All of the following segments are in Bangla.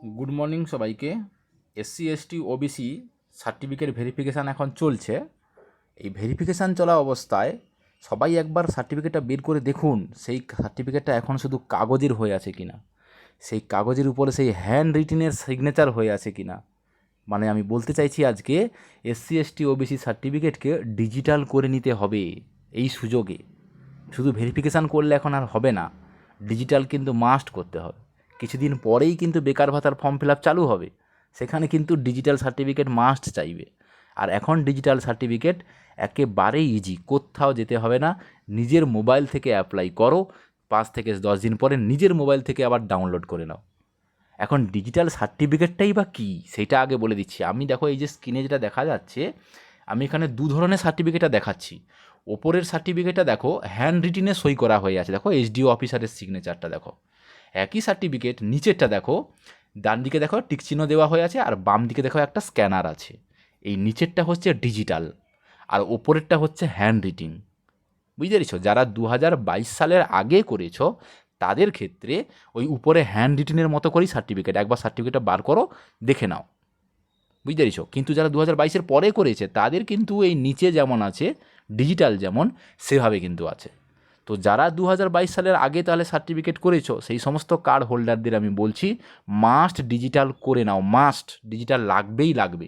গুড মর্নিং সবাইকে। SC ST OBC certificate verification এখন চলছে। এই ভেরিফিকেশান চলা অবস্থায় সবাই একবার সার্টিফিকেটটা বের করে দেখুন সেই সার্টিফিকেটটা এখন শুধু কাগজের হয়ে আছে কিনা, সেই কাগজের উপরে সেই হ্যান্ড রিটেনের সিগনেচার হয়ে আছে কিনা। মানে আমি বলতে চাইছি আজকে এসসি এসটি ওবিসি সার্টিফিকেটকে ডিজিটাল করে নিতে হবে এই সুযোগে। শুধু ভেরিফিকেশান করলে এখন আর হবে না, ডিজিটাল কিন্তু মাস্ট করতে হবে। কিছুদিন পরেই কিন্তু বেকার ভাতার ফর্ম ফিল আপ চালু হবে, সেখানে কিন্তু ডিজিটাল সার্টিফিকেট মাস্ট চাইবে। আর এখন ডিজিটাল সার্টিফিকেট একেবারেই ইজি, কোথাও যেতে হবে না, নিজের মোবাইল থেকে অ্যাপ্লাই করো, 5 থেকে 10 দিন পরে নিজের মোবাইল থেকে আবার ডাউনলোড করে নাও। এখন ডিজিটাল সার্টিফিকেটটাই বা কী সেটা আগে বলে দিচ্ছি। আমি দেখো এই যে স্ক্রিনে যেটা দেখা যাচ্ছে, আমি এখানে দু ধরনের সার্টিফিকেটটা দেখাচ্ছি। ওপরের সার্টিফিকেটটা দেখো হ্যান্ড রিটিনে সই করা হয়ে আছে, দেখো এসডিও অফিসারের সিগনেচারটা দেখো। একই সার্টিফিকেট নিচেরটা দেখো, ডান দিকে দেখো টিকচিহ্ন দেওয়া হয়ে আছে আর বাম দিকে দেখো একটা স্ক্যানার আছে। এই নিচেরটা হচ্ছে ডিজিটাল আর ওপরেরটা হচ্ছে হ্যান্ড রিটিন। বুঝতে পেরেছো? যারা 2022 সালের আগে করেছো তাদের ক্ষেত্রে ওই উপরে হ্যান্ড রিটেনের মতো করেই সার্টিফিকেট, একবার সার্টিফিকেটটা বার করো দেখে নাও। বুঝতে পেরেছো? কিন্তু যারা 2022-এর পরে করেছে তাদের কিন্তু এই নিচে যেমন আছে ডিজিটাল যেমন, সেভাবে কিন্তু আছে। তো যারা 2022 সালের আগে তাহলে সার্টিফিকেট করেছো সেই সমস্ত কার্ড হোল্ডারদের আমি বলছি মাস্ট ডিজিটাল করে নাও, মাস্ট ডিজিটাল লাগবেই লাগবে।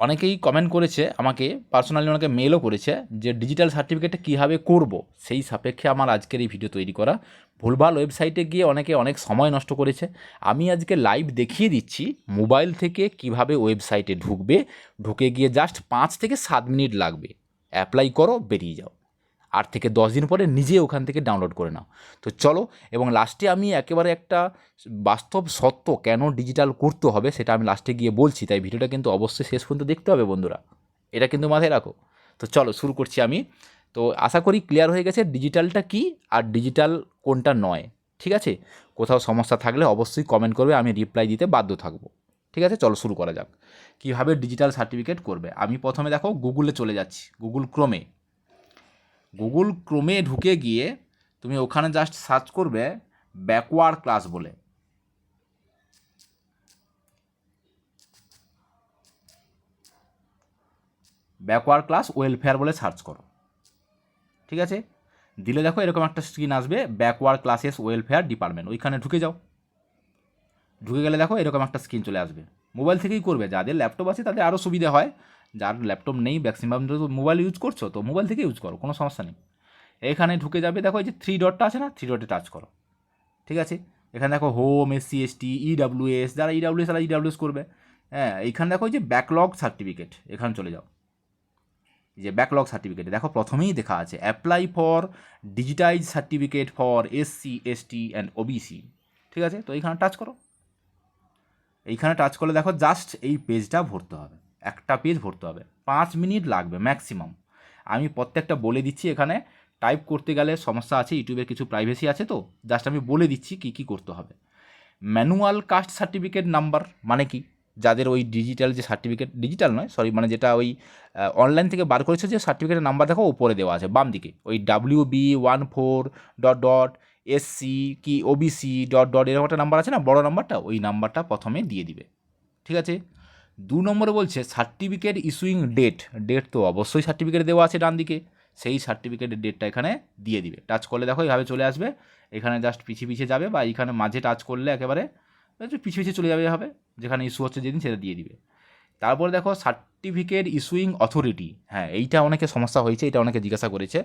অনেকেই কমেন্ট করেছে আমাকে, পার্সোনালি অনেকে মেলও করেছে যে ডিজিটাল সার্টিফিকেটটা কীভাবে করব, সেই সাপেক্ষে আমার আজকের এই ভিডিও তৈরি করা। ভুলভাল ওয়েবসাইটে গিয়ে অনেকে অনেক সময় নষ্ট করেছে। আমি আজকে লাইভ দেখিয়ে দিচ্ছি মোবাইল থেকে কিভাবে ওয়েবসাইটে ঢুকবে, ঢুকে গিয়ে জাস্ট 5 থেকে 7 মিনিট লাগবে, অ্যাপ্লাই করো বেরিয়ে যাও। 8 থেকে 10 দিন পরে নিজে ওখান থেকে ডাউনলোড করে নাও। তো চলো, এবং লাস্টে আমি একেবারে একটা বাস্তব সত্য কেন ডিজিটাল করতে হবে সেটা আমি লাস্টে গিয়ে বলছি, তাই ভিডিওটা কিন্তু অবশ্যই শেষ পর্যন্ত দেখতে হবে বন্ধুরা, এটা কিন্তু মাথায় রাখো। তো চলো শুরু করছি আমি। তো আশা করি ক্লিয়ার হয়ে গেছে ডিজিটালটা কী আর ডিজিটাল কোনটা নয়। ঠিক আছে? কোথাও সমস্যা থাকলে অবশ্যই কমেন্ট করবে, আমি রিপ্লাই দিতে বাধ্য থাকবো। ঠিক আছে, চলো শুরু করা যাক। কীভাবে ডিজিটাল সার্টিফিকেট করবে, আমি প্রথমে দেখো গুগলে চলে যাচ্ছি, গুগল ক্রোমে ঢুকে গিয়ে তুমি ওখানে জাস্ট সার্চ করবে ব্যাকওয়ার্ড ক্লাস বলে। ব্যাকওয়ার্ড ক্লাস ওয়েলফেয়ার বলে সার্চ করো। ঠিক আছে, দিলে দেখো এরকম একটা স্ক্রিন আসবে, ব্যাকওয়ার্ড ক্লাসেস ওয়েলফেয়ার ডিপার্টমেন্ট, ওইখানে ঢুকে যাও। ঢুকে গেলে দেখো এরকম একটা স্ক্রিন চলে আসবে। মোবাইল থেকেই করবে, যাদের ল্যাপটপ আছে তাদের আরও সুবিধা হয়, যার ল্যাপটপ নেই ম্যাক্সিমাম তো মোবাইল ইউজ করছো, তো মোবাইল থেকে ইউজ করো, কোনো সমস্যা নেই। এখানে ঢুকে যাবে, দেখো এই যে 3 ডটটা আছে না, 3 ডটে টাচ করো। ঠিক আছে, এখানে দেখো হোম, এসসি এসটি, ইডাব্লিউএস, যারা ইডাব্লিউএস তারা ইডাব্লিউএস করবে। হ্যাঁ, এইখানে দেখো যে ব্যাকলগ সার্টিফিকেট, এখানে চলে যাও। এই যে ব্যাকলগ সার্টিফিকেট দেখো প্রথমেই দেখা আছে apply for digitise certificate for SC ST and OBC. ঠিক আছে, তো এইখানে টাচ করো। এইখানে টাচ করলে দেখো জাস্ট এই পেজটা ভরতে হবে, একটা পেজ ভরতে হবে, 5 মিনিট লাগবে ম্যাক্সিমাম। আমি প্রত্যেকটা বলে দিচ্ছি, এখানে টাইপ করতে গেলে সমস্যা আছে, ইউটিউবের কিছু প্রাইভেসি আছে, তো জাস্ট আমি বলে দিচ্ছি কী কী করতে হবে। ম্যানুয়াল কাস্ট সার্টিফিকেট নাম্বার মানে কি, যাদের ওই ডিজিটাল যে সার্টিফিকেট, ডিজিটাল নয় সরি, মানে যেটা ওই অনলাইন থেকে বার করেছে যে সার্টিফিকেটের নাম্বার দেখো উপরে দেওয়া আছে বাম দিকে, ওই WB14.SC কি ওবিসি ডট ডট এরকম একটা নাম্বার আছে না, বড় নাম্বারটা, ওই নাম্বারটা প্রথমে দিয়ে দিবে। ঠিক আছে, 2 নম্বরে বলছে সার্টিফিকেট ইস্যুইং ডেট, ডেট তো অবশ্যই সার্টিফিকেট দেওয়া আছে ডান দিকে, সেই সার্টিফিকেটের ডেটটা এখানে দিয়ে দিবে। টাচ করলে দেখো এইভাবে চলে আসবে, এখানে জাস্ট পিছিয়ে পিছিয়ে যাবে, বা এইখানে মাঝে টাচ করলে একেবারে পিছিয়ে পিছিয়ে চলে যাবে, হবে যেখানে ইস্যু হচ্ছে যেদিন সেটা দিয়ে দিবে। তারপরে দেখো সার্টিফিকেট ইস্যুইং অথরিটি, হ্যাঁ এইটা অনেকে সমস্যা হয়েছে, এটা অনেকে জিজ্ঞাসা করেছে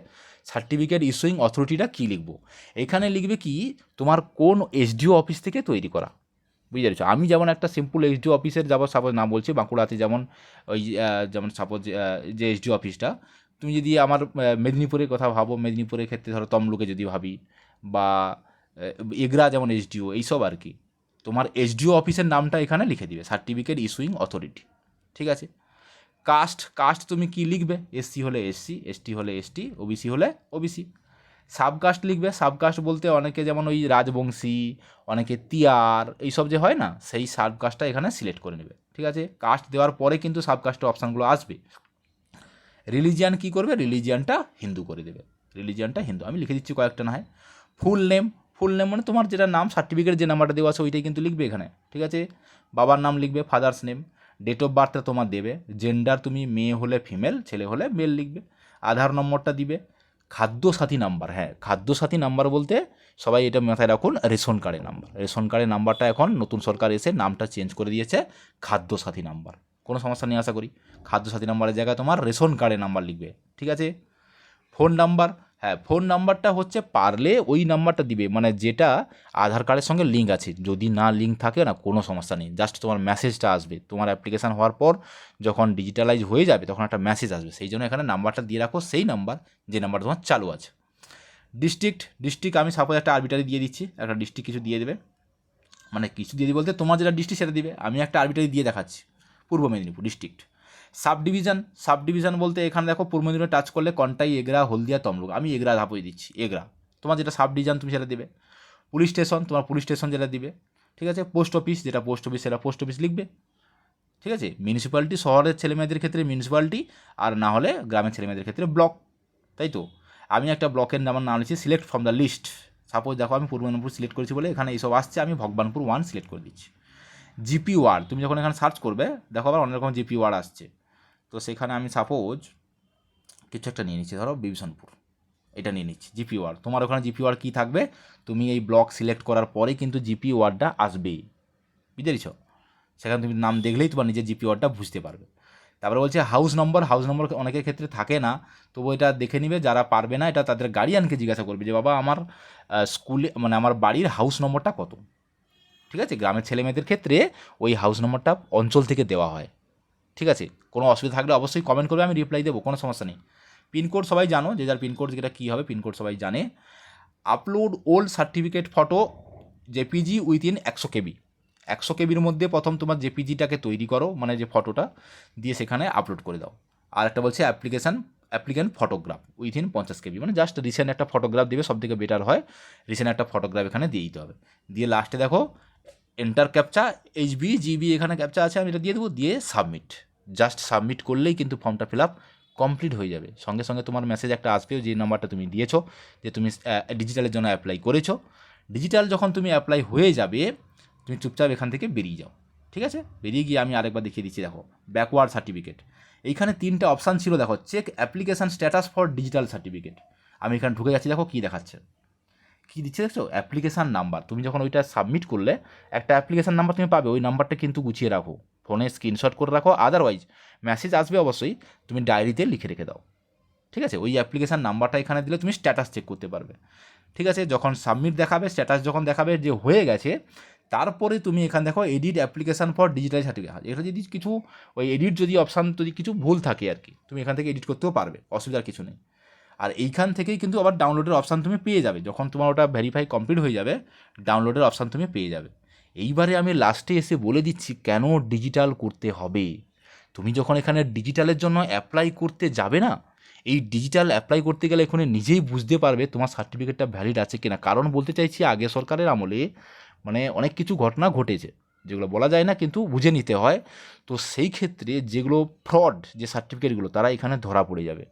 সার্টিফিকেট ইস্যুইং অথরিটিটা কী লিখবো। এখানে লিখবে কি তোমার কোন এসডিও অফিস থেকে তৈরি করা। বুঝতে পেরেছো? আমি যেমন একটা সিম্পল এসডিও অফিসের যাবো, সাপোজ নাম বলছি, বাঁকুড়াতে যেমন ওই যেমন সাপোজ যে এসডিও অফিসটা, তুমি যদি আমার মেদিনীপুরের কথা ভাবো, মেদিনীপুরের ক্ষেত্রে ধরো তমলুকে যদি ভাবি, বা এগরা যেমন এসডিও, এইসব আর কি, তোমার এসডিও অফিসের নামটা এখানে লিখে দিবে, সার্টিফিকেট ইস্যুইং অথরিটি। ঠিক আছে, কাস্ট, কাস্ট তুমি কি লিখবে, এসসি হলে এসসি, এসটি হলে এসটি, ওবিসি হলে ওবিসি। সাবকাস্ট লিখবে, সাবকাস্ট বলতে অনেকে যেমন ওই রাজবংশী, অনেকে তিয়ার, এইসব যে হয় না, সেই সাবকাস্টটা এখানে সিলেক্ট করে নেবে। ঠিক আছে, কাস্ট দেওয়ার পরে কিন্তু সাবকাস্টের অপশানগুলো আসবে। রিলিজিয়ান কি করবে, রিলিজিয়ানটা হিন্দু করে দেবে, রিলিজিয়ানটা হিন্দু, আমি লিখে দিচ্ছি কয়েকটা না হয়। ফুল ফুল নেম মানে তোমার যেটা নাম, সার্টিফিকেট যে নাম্বারটা দেওয়া আছে ওইটাই কিন্তু লিখবে এখানে, ঠিক আছে। বাবার নাম লিখবে, ফাদার্স নেম, ডেট অফ বার্থটা তোমার দেবে, জেন্ডার তুমি মেয়ে হলে ফিমেল, ছেলে হলে মেল লিখবে, আধার নম্বরটা দিবে, খাদ্যসাথী নাম্বার, হ্যাঁ খাদ্যসাথী নাম্বার বলতে সবাই এটা মাথায় রাখুন, রেশন কার্ডের নাম্বার। রেশন কার্ডের নাম্বারটা এখন নতুন সরকার এসে নামটা চেঞ্জ করে দিয়েছে খাদ্যসাথী নাম্বার। কোনো সমস্যা নেই আশা করি। খাদ্যসাথী নাম্বারের জায়গায় তোমার রেশন কার্ডের নাম্বার লিখবে, ঠিক আছে। ফোন নাম্বার, হ্যাঁ ফোন নাম্বারটা হচ্ছে পারলে ওই নাম্বারটা দিবে মানে যেটা আধার কার্ডের সঙ্গে লিঙ্ক আছে। যদি না লিঙ্ক থাকে না কোনো সমস্যা নেই, জাস্ট তোমার মেসেজটা আসবে তোমার অ্যাপ্লিকেশান হওয়ার পর, যখন ডিজিটালাইজ হয়ে যাবে তখন একটা মেসেজ আসবে, সেই জন্য এখানে নাম্বারটা দিয়ে রাখো সেই নাম্বার যে নাম্বারটা তোমার চালু আছে। ডিস্ট্রিক্ট আমি সাপোজ একটা আরবিটারি দিয়ে দিচ্ছি, একটা ডিস্ট্রিক্ট কিছু দিয়ে দেবে, মানে কিছু দিয়ে দিই বলতে তোমার যেটা ডিস্ট্রিক্ট সেটা দিবে, আমি একটা আরবিটারি দিয়ে দেখাচ্ছি পূর্ব মেদিনীপুর ডিস্ট্রিক্ট। সাব ডিভিশন বলতে এখানে দেখো পূর্ব মেদিনীপুরে টাচ করলে কন্টাই, এগরা, হলদিয়া, তমলুক, আমি এগরা ধাপই দিচ্ছি, এগরা। তোমার যেটা সাব ডিভিশন তুমি সেটা দেবে। পুলিশ স্টেশন, তোমার পুলিশ স্টেশন যেটা দিবে, ঠিক আছে। পোস্ট অফিস, যেটা পোস্ট অফিস সেটা পোস্ট অফিস লিখবে, ঠিক আছে। মিউনিসিপ্যালিটি, শহরের ছেলেমেয়েদের ক্ষেত্রে মিউনিসিপ্যালিটি, আর না হলে গ্রামের ছেলেমেয়েদের ক্ষেত্রে ব্লক, তাই তো। আমি একটা ব্লকের নাম নিচ্ছি, select from the list. Suppose দেখো আমি পূর্ব মেদিনীপুর সিলেক্ট করেছি বলে এখানে এইসব আসছে, আমি ভগবানপুর 1 সিলেক্ট করে দিচ্ছি। জিপি ওয়ার্ড, তুমি যখন এখানে সার্চ করবে দেখো আবার অনেক রকম জিপি ওয়ার্ড আসছে, তো সেখানে আমি সাপোজ কিছু একটা নিয়ে নিচ্ছি, ধরো বিভীষণপুর, এটা নিয়ে নিচ্ছি জিপি ওয়ার্ড। তোমার ওখানে জিপি ওয়ার্ড কী থাকবে, তুমি এই ব্লক সিলেক্ট করার পরেই কিন্তু জিপি ওয়ার্ডটা আসবেই, বুঝতে পেরেছ। সেখানে তুমি নাম দেখলেই তোমার নিজের জিপি ওয়ার্ডটা বুঝতে পারবে। তারপরে বলছে হাউস নম্বর অনেকের ক্ষেত্রে থাকে না, তবু এটা দেখে নিবে, যারা পারবে না এটা তাদের গার্ডিয়ানকে জিজ্ঞাসা করবে যে বাবা আমার স্কুলে মানে আমার বাড়ির হাউস নম্বরটা কত, ঠিক আছে। গ্রামের ছেলেমেয়েদের ক্ষেত্রে ওই হাউস নম্বরটা অঞ্চল থেকে দেওয়া হয়, ঠিক আছে। কোনো অসুবিধা থাকলে অবশ্যই কমেন্ট করবে, আমি রিপ্লাই দেবো, কোনো সমস্যা নেই। পিনকোড সবাই জানো, যে যার পিনকোড যেটা কী হবে পিনকোড সবাই জানে। Upload old certificate photo JPG within 100 কেবি, 100 কেবির মধ্যে প্রথম তোমার জেপিজিটাকে তৈরি করো, মানে যে ফটোটা দিয়ে সেখানে আপলোড করে দাও। আর একটা বলছে অ্যাপ্লিক্যান্ট ফটোগ্রাফ উইথিন 50 কেবি, মানে জাস্ট রিসেন্ট একটা ফটোগ্রাফ দেবে, সব থেকে বেটার হয় রিসেন্ট একটা ফটোগ্রাফ এখানে দিয়ে দিতে হবে। দিয়ে লাস্টে দেখো এন্টার ক্যাপচা, এইচবি জিবি এখানে ক্যাপচা আছে, আমি এটা দিয়ে দেবো, দিয়ে সাবমিট। জাস্ট সাবমিট করলেই কিন্তু ফর্মটা ফিল আপ কমপ্লিট হয়ে যাবে। সঙ্গে সঙ্গে তোমার মেসেজ একটা আসবেও, যে নাম্বারটা তুমি দিয়েছো যে তুমি ডিজিটালের জন্য অ্যাপ্লাই করেছো। ডিজিটাল যখন তুমি অ্যাপ্লাই হয়ে যাবে, তুমি চুপচাপ এখান থেকে বেরিয়ে যাও, ঠিক আছে। বেরিয়ে গিয়ে আমি আরেকবার দেখিয়ে দিচ্ছি, দেখো ব্যাকওয়ার্ড সার্টিফিকেট, এইখানে 3টে অপশান ছিল, দেখো check application status for digital certificate. আমি এখানে ঢুকে যাচ্ছি, দেখো কী দেখাচ্ছে, কী দিচ্ছে দেখছো, অ্যাপ্লিকেশান নাম্বার। তুমি যখন ওইটা সাবমিট করলে একটা অ্যাপ্লিকেশান নাম্বার তুমি পাবে, ওই নাম্বারটা কিন্তু গুছিয়ে রাখো, ফোনে স্ক্রিনশট করে রাখো, আদারওয়াইজ মেসেজ আসবে অবশ্যই, তুমি ডায়েরিতে লিখে রেখে দাও, ঠিক আছে। ওই অ্যাপ্লিকেশান নাম্বারটা এখানে দিলে তুমি স্ট্যাটাস চেক করতে পারবে, ঠিক আছে। যখন সাবমিট দেখাবে, স্ট্যাটাস যখন দেখাবে যে হয়ে গেছে, তারপরে তুমি এখানে দেখো edit application for digital certificate, এটা যদি কিছু ওই এডিট যদি অপশান যদি কিছু ভুল থাকে আর কি, তুমি এখান থেকে এডিট করতেও পারবে, অসুবিধার কিছু নেই। আর এইখান থেকেই কিন্তু আবার ডাউনলোডের অপশান তুমি পেয়ে যাবে, যখন তোমার ওটা ভেরিফাই কমপ্লিট হয়ে যাবে ডাউনলোডের অপশান তুমি পেয়ে যাবে। এইবারে আমি লাস্টে এসে বলে দিচ্ছি কেন ডিজিটাল করতে হবে। তুমি যখন এখানে ডিজিটালের জন্য অ্যাপ্লাই করতে যাবে না, এই ডিজিটাল অ্যাপ্লাই করতে গেলে এখানে নিজেই বুঝতে পারবে তোমার সার্টিফিকেটটা ভ্যালিড আছে কিনা। কারণ বলতে চাইছি আগে সরকারের আমলে মানে অনেক কিছু ঘটনা ঘটেছে, যেগুলো বলা যায় না কিন্তু বুঝে নিতে হয়। তো সেই ক্ষেত্রে যেগুলো ফ্রড যে সার্টিফিকেটগুলো, তারা এখানে ধরা পড়ে যাবে।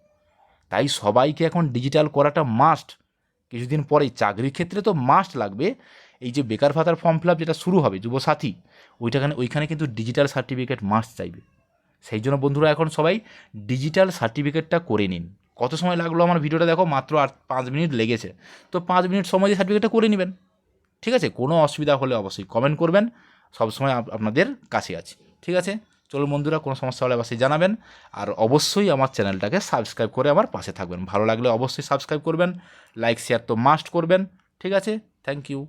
তাই সবাইকে এখন ডিজিটাল করাটা মাস্ট। কিছুদিন পরেই চাকরির ক্ষেত্রে তো মাস্ট লাগবে। এই যে বেকার ভাতার ফর্ম ফিল আপ যেটা শুরু হবে যুবসাথী, ওইখানে কিন্তু ডিজিটাল সার্টিফিকেট মাস্ট চাইবে। সেই জন্য বন্ধুরা এখন সবাই ডিজিটাল সার্টিফিকেটটা করে নিন। কত সময় লাগলো আমার ভিডিওটা দেখো, মাত্র আর 5 মিনিট লেগেছে। তো 5 মিনিট সময় দিয়ে সার্টিফিকেটটা করে নেবেন, ঠিক আছে। কোনো অসুবিধা হলে অবশ্যই কমেন্ট করবেন, সবসময় আপনাদের কাছে আছি, ঠিক আছে। চলুন বন্ধুরা, কোনো সমস্যা হলে অবশ্যই জানাবেন। আর অবশ্যই আমার চ্যানেলটাকে সাবস্ক্রাইব করে আমার পাশে থাকবেন। ভালো লাগলে অবশ্যই সাবস্ক্রাইব করবেন, লাইক শেয়ার তো মাস্ট করবেন, ঠিক আছে। Thank you.